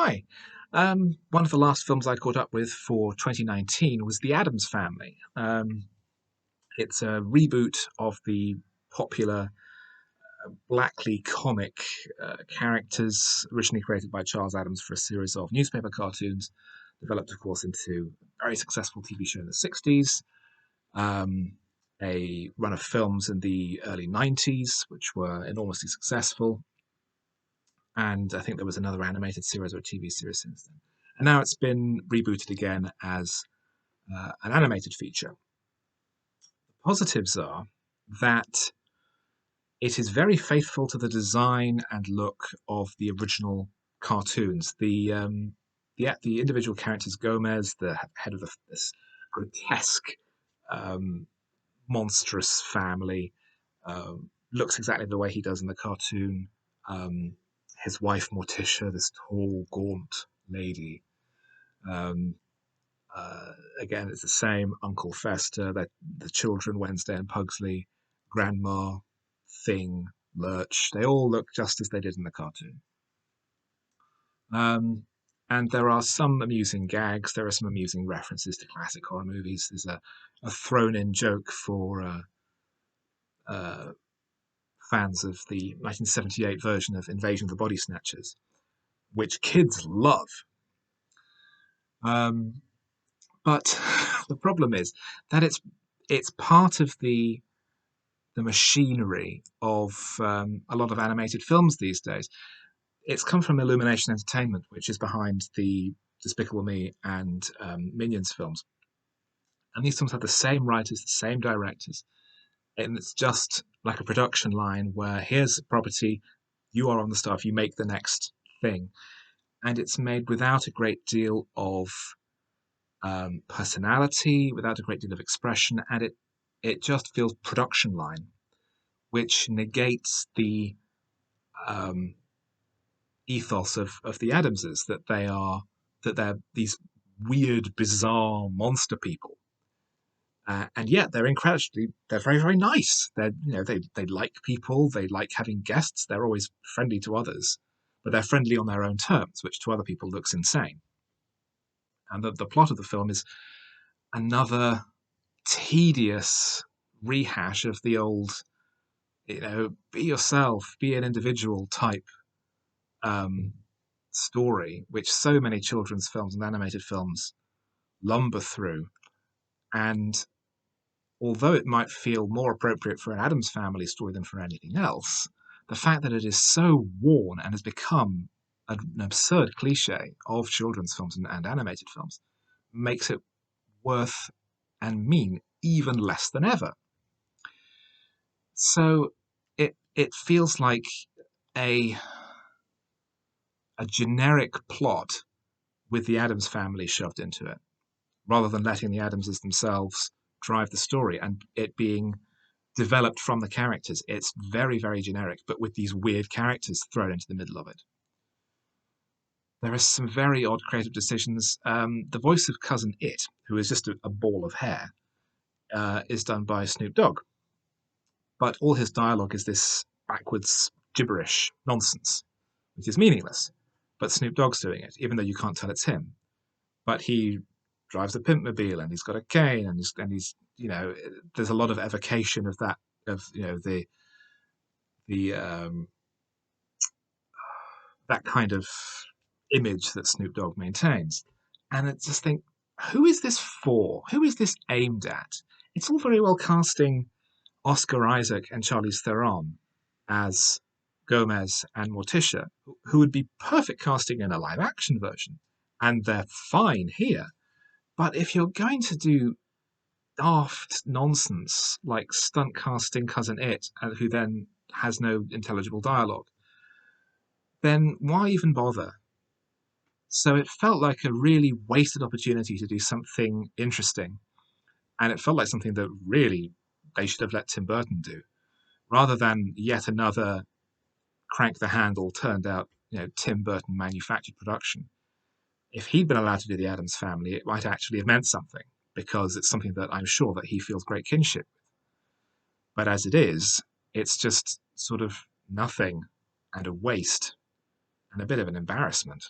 Hi. One of the last films I caught up with for 2019 was The Addams Family. It's a reboot of the popular Blackley comic characters originally created by Charles Addams for a series of newspaper cartoons, developed, of course, into a very successful TV show in the 60s, um, a run of films in the early 90s, which were enormously successful, and I think there was another animated series or a TV series since then. And now it's been rebooted again as an animated feature. The positives are that it is very faithful to the design and look of the original cartoons. The individual characters, Gomez, the head of this grotesque, um, monstrous family, looks exactly the way he does in the cartoon. Um, his wife Morticia, this tall, gaunt lady. Um, Again, it's the same. Uncle Fester, the children, Wednesday and Pugsley, Grandma, Thing, Lurch. They all look just as they did in the cartoon. And there are some amusing gags. There are some amusing references to classic horror movies. There's a thrown-in joke for uh, fans of the 1978 version of Invasion of the Body Snatchers, which kids love. Um, but the problem is that it's part of the machinery of a lot of animated films these days. It's come from Illumination Entertainment, which is behind the Despicable Me and Minions films. And these films have the same writers, the same directors. And it's just like a production line where here's a property, you are on the staff, you make the next thing. And it's made without a great deal of personality, without a great deal of expression, and it just feels production line, which negates the um, ethos of the Addamses, that they're these weird, bizarre monster people. And yet they're very, very nice. They like people, they like having guests, they're always friendly to others, but they're friendly on their own terms, which to other people looks insane. And the plot of the film is another tedious rehash of the old, be yourself, be an individual type um, story, which so many children's films and animated films lumber through. And although it might feel more appropriate for an Addams Family story than for anything else, the fact that it is so worn and has become an absurd cliche of children's films and animated films makes it worth and mean even less than ever. So it feels like a a generic plot with the Addams Family shoved into it, rather than letting the Addamses themselves drive the story and it being developed from the characters. It's very, very generic, but with these weird characters thrown into the middle of it. There are some very odd creative decisions. The voice of Cousin It, who is just a ball of hair, is done by Snoop Dogg. But all his dialogue is this backwards gibberish nonsense, which is meaningless. But Snoop Dogg's doing it, even though you can't tell it's him. But he drives a pimpmobile and he's got a cane and he's there's a lot of evocation of that of the that kind of image that Snoop Dogg maintains. And I just think, who is this for? Who is this aimed at? It's all very well casting Oscar Isaac and Charlize Theron as Gomez and Morticia, who would be perfect casting in a live action version, and they're fine here. But if you're going to do daft nonsense like stunt casting Cousin It, who then has no intelligible dialogue, then why even bother? So it felt like a really wasted opportunity to do something interesting. And it felt like something that really they should have let Tim Burton do, rather than yet another crank the handle turned out, Tim Burton manufactured production. If he'd been allowed to do the Addams Family, it might actually have meant something, because it's something that I'm sure that he feels great kinship with. But as it is, it's just sort of nothing and a waste and a bit of an embarrassment.